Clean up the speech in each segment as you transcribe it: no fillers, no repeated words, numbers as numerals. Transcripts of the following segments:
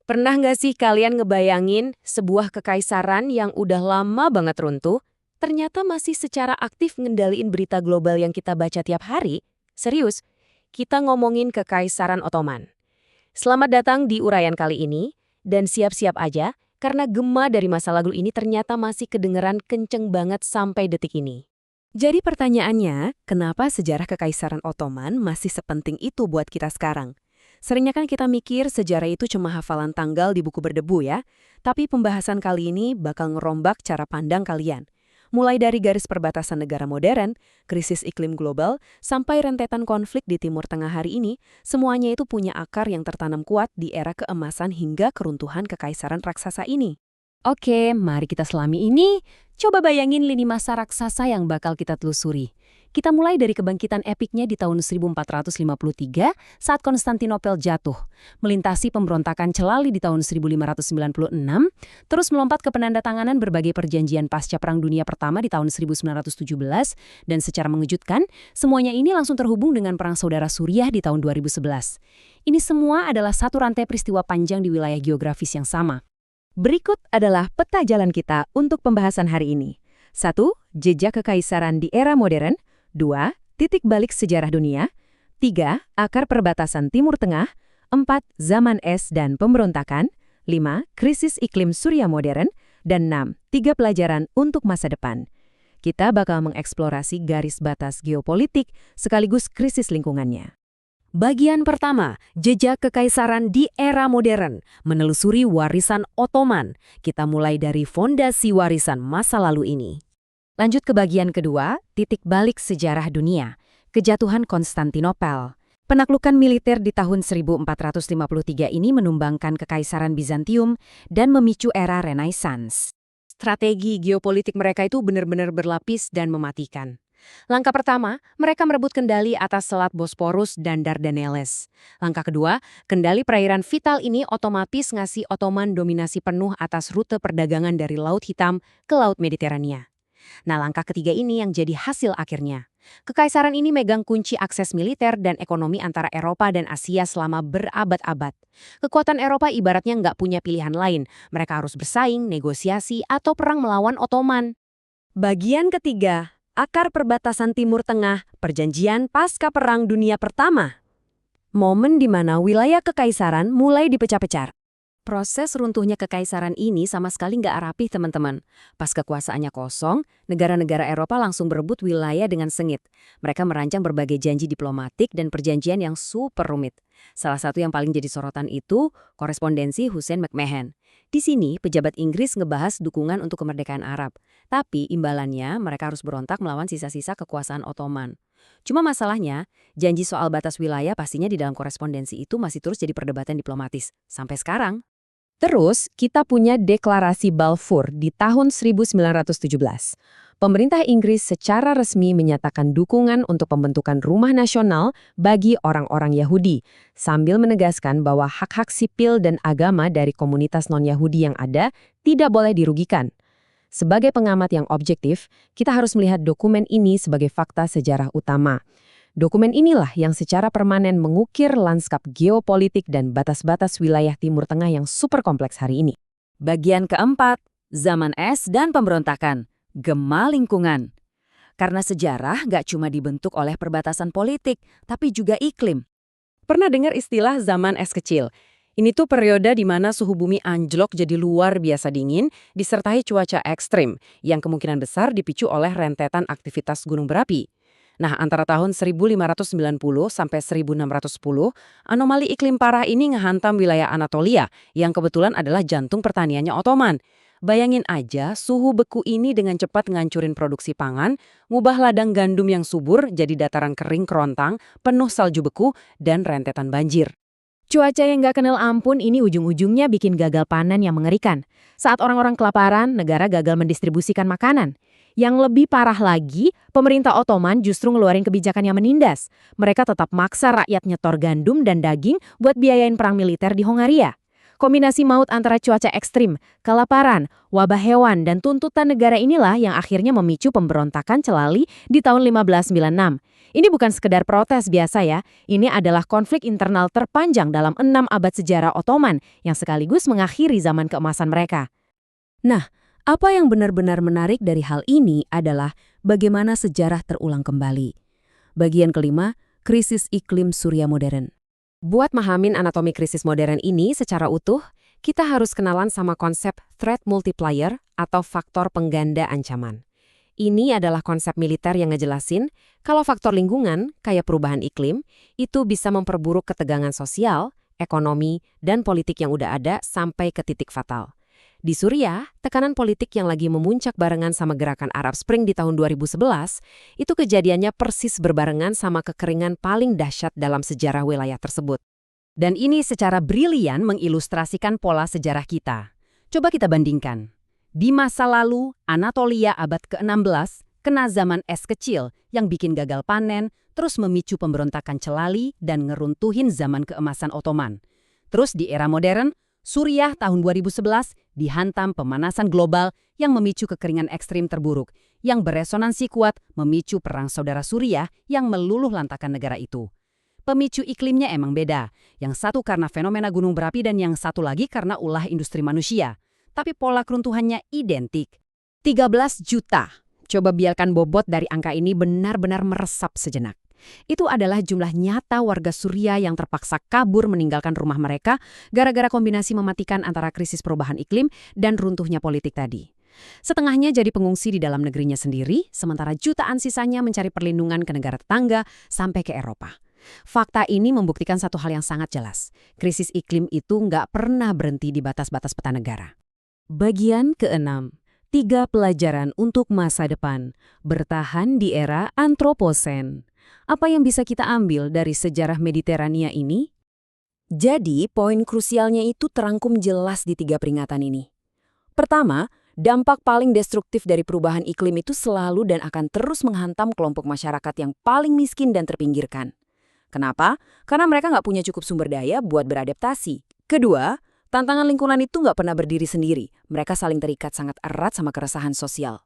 Pernah nggak sih kalian ngebayangin sebuah kekaisaran yang udah lama banget runtuh, ternyata masih secara aktif ngendaliin berita global yang kita baca tiap hari? Serius, kita ngomongin Kekaisaran Ottoman. Selamat datang di uraian kali ini, dan siap-siap aja, karena gema dari masa lalu ini ternyata masih kedengeran kenceng banget sampai detik ini. Jadi pertanyaannya, kenapa sejarah Kekaisaran Ottoman masih sepenting itu buat kita sekarang? Seringnya kan kita mikir sejarah itu cuma hafalan tanggal di buku berdebu ya, tapi pembahasan kali ini bakal ngerombak cara pandang kalian. Mulai dari garis perbatasan negara modern, krisis iklim global, sampai rentetan konflik di Timur Tengah hari ini, semuanya itu punya akar yang tertanam kuat di era keemasan hingga keruntuhan kekaisaran raksasa ini. Oke, mari kita selami ini. Coba bayangin lini masa raksasa yang bakal kita telusuri. Kita mulai dari kebangkitan epiknya di tahun 1453 saat Konstantinopel jatuh, melintasi pemberontakan Celali di tahun 1596, terus melompat ke penandatanganan berbagai perjanjian pasca Perang Dunia Pertama di tahun 1917, dan secara mengejutkan, semuanya ini langsung terhubung dengan Perang Saudara Suriah di tahun 2011. Ini semua adalah satu rantai peristiwa panjang di wilayah geografis yang sama. Berikut adalah peta jalan kita untuk pembahasan hari ini. 1. Jejak kekaisaran di era modern. 2. Titik balik sejarah dunia. 3. Akar perbatasan Timur Tengah. 4. Zaman es dan pemberontakan. 5. Krisis iklim Suriah modern. Dan 6. 3 pelajaran untuk masa depan. Kita bakal mengeksplorasi garis batas geopolitik sekaligus krisis lingkungannya. Bagian pertama, jejak kekaisaran di era modern, menelusuri warisan Ottoman. Kita mulai dari fondasi warisan masa lalu ini. Lanjut ke bagian kedua, titik balik sejarah dunia, kejatuhan Konstantinopel. Penaklukan militer di tahun 1453 ini menumbangkan kekaisaran Bizantium dan memicu era Renaissance. Strategi geopolitik mereka itu benar-benar berlapis dan mematikan. Langkah pertama, mereka merebut kendali atas Selat Bosporus dan Dardanelles. Langkah kedua, kendali perairan vital ini otomatis ngasih Ottoman dominasi penuh atas rute perdagangan dari Laut Hitam ke Laut Mediterania. Nah, langkah ketiga ini yang jadi hasil akhirnya. Kekaisaran ini megang kunci akses militer dan ekonomi antara Eropa dan Asia selama berabad-abad. Kekuatan Eropa ibaratnya nggak punya pilihan lain. Mereka harus bersaing, negosiasi, atau perang melawan Ottoman. Bagian ketiga, akar perbatasan Timur Tengah, perjanjian pasca Perang Dunia Pertama. Momen di mana wilayah kekaisaran mulai dipecah-pecah. Proses runtuhnya kekaisaran ini sama sekali nggak rapih, teman-teman. Pas kekuasaannya kosong, negara-negara Eropa langsung berebut wilayah dengan sengit. Mereka merancang berbagai janji diplomatik dan perjanjian yang super rumit. Salah satu yang paling jadi sorotan itu korespondensi Hussein McMahon. Di sini, pejabat Inggris ngebahas dukungan untuk kemerdekaan Arab. Tapi imbalannya, mereka harus berontak melawan sisa-sisa kekuasaan Ottoman. Cuma masalahnya, janji soal batas wilayah pastinya di dalam korespondensi itu masih terus jadi perdebatan diplomatis. Sampai sekarang. Terus, kita punya deklarasi Balfour di tahun 1917. Pemerintah Inggris secara resmi menyatakan dukungan untuk pembentukan rumah nasional bagi orang-orang Yahudi, sambil menegaskan bahwa hak-hak sipil dan agama dari komunitas non-Yahudi yang ada tidak boleh dirugikan. Sebagai pengamat yang objektif, kita harus melihat dokumen ini sebagai fakta sejarah utama. Dokumen inilah yang secara permanen mengukir lanskap geopolitik dan batas-batas wilayah Timur Tengah yang super kompleks hari ini. Bagian keempat, zaman es dan pemberontakan, gema lingkungan. Karena sejarah nggak cuma dibentuk oleh perbatasan politik, tapi juga iklim. Pernah dengar istilah zaman es kecil? Ini tuh periode di mana suhu bumi anjlok jadi luar biasa dingin, disertai cuaca ekstrim, yang kemungkinan besar dipicu oleh rentetan aktivitas gunung berapi. Nah, antara tahun 1590 sampai 1610, anomali iklim parah ini ngehantam wilayah Anatolia, yang kebetulan adalah jantung pertaniannya Ottoman. Bayangin aja, suhu beku ini dengan cepat ngancurin produksi pangan, ngubah ladang gandum yang subur jadi dataran kering kerontang, penuh salju beku, dan rentetan banjir. Cuaca yang gak kenal ampun ini ujung-ujungnya bikin gagal panen yang mengerikan. Saat orang-orang kelaparan, negara gagal mendistribusikan makanan. Yang lebih parah lagi, pemerintah Ottoman justru ngeluarin kebijakan yang menindas. Mereka tetap maksa rakyat nyetor gandum dan daging buat biayain perang militer di Hongaria. Kombinasi maut antara cuaca ekstrim, kelaparan, wabah hewan, dan tuntutan negara inilah yang akhirnya memicu pemberontakan Celali di tahun 1596. Ini bukan sekedar protes biasa ya, ini adalah konflik internal terpanjang dalam 6 abad sejarah Ottoman yang sekaligus mengakhiri zaman keemasan mereka. Nah, apa yang benar-benar menarik dari hal ini adalah bagaimana sejarah terulang kembali. Bagian kelima, krisis iklim Surya modern. Buat mahamin anatomi krisis modern ini secara utuh, kita harus kenalan sama konsep threat multiplier atau faktor pengganda ancaman. Ini adalah konsep militer yang ngejelasin kalau faktor lingkungan, kayak perubahan iklim, itu bisa memperburuk ketegangan sosial, ekonomi, dan politik yang udah ada sampai ke titik fatal. Di Suriah, tekanan politik yang lagi memuncak barengan sama gerakan Arab Spring di tahun 2011, itu kejadiannya persis berbarengan sama kekeringan paling dahsyat dalam sejarah wilayah tersebut. Dan ini secara brilian mengilustrasikan pola sejarah kita. Coba kita bandingkan. Di masa lalu, Anatolia abad ke-16 kena zaman es kecil yang bikin gagal panen, terus memicu pemberontakan Celali dan ngeruntuhin zaman keemasan Ottoman. Terus di era modern, Suriah tahun 2011 dihantam pemanasan global yang memicu kekeringan ekstrim terburuk, yang beresonansi kuat memicu perang saudara Suriah yang meluluh lantakan negara itu. Pemicu iklimnya emang beda, yang satu karena fenomena gunung berapi dan yang satu lagi karena ulah industri manusia. Tapi pola keruntuhannya identik. 13 juta. Coba biarkan bobot dari angka ini benar-benar meresap sejenak. Itu adalah jumlah nyata warga Suriah yang terpaksa kabur meninggalkan rumah mereka gara-gara kombinasi mematikan antara krisis perubahan iklim dan runtuhnya politik tadi. Setengahnya jadi pengungsi di dalam negerinya sendiri, sementara jutaan sisanya mencari perlindungan ke negara tetangga sampai ke Eropa. Fakta ini membuktikan satu hal yang sangat jelas. Krisis iklim itu nggak pernah berhenti di batas-batas peta negara. Bagian ke-6. 3 pelajaran untuk masa depan. Bertahan di era Antroposen. Apa yang bisa kita ambil dari sejarah Mediterania ini? Jadi, poin krusialnya itu terangkum jelas di 3 peringatan ini. Pertama, dampak paling destruktif dari perubahan iklim itu selalu dan akan terus menghantam kelompok masyarakat yang paling miskin dan terpinggirkan. Kenapa? Karena mereka nggak punya cukup sumber daya buat beradaptasi. Kedua, tantangan lingkungan itu nggak pernah berdiri sendiri. Mereka saling terikat sangat erat sama keresahan sosial.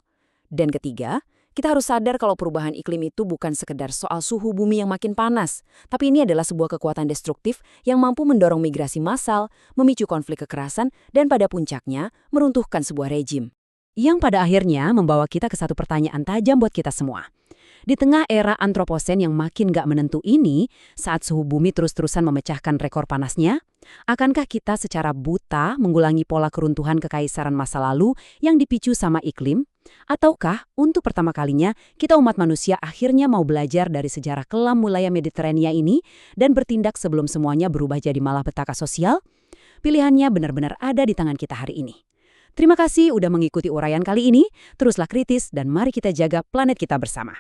Dan ketiga, kita harus sadar kalau perubahan iklim itu bukan sekedar soal suhu bumi yang makin panas, tapi ini adalah sebuah kekuatan destruktif yang mampu mendorong migrasi massal, memicu konflik kekerasan, dan pada puncaknya meruntuhkan sebuah rejim. Yang pada akhirnya membawa kita ke satu pertanyaan tajam buat kita semua. Di tengah era Antroposen yang makin gak menentu ini, saat suhu bumi terus-terusan memecahkan rekor panasnya, akankah kita secara buta mengulangi pola keruntuhan kekaisaran masa lalu yang dipicu sama iklim? Ataukah untuk pertama kalinya kita umat manusia akhirnya mau belajar dari sejarah kelam wilayah Mediterania ini dan bertindak sebelum semuanya berubah jadi malapetaka sosial? Pilihannya benar-benar ada di tangan kita hari ini. Terima kasih udah mengikuti uraian kali ini, teruslah kritis dan mari kita jaga planet kita bersama.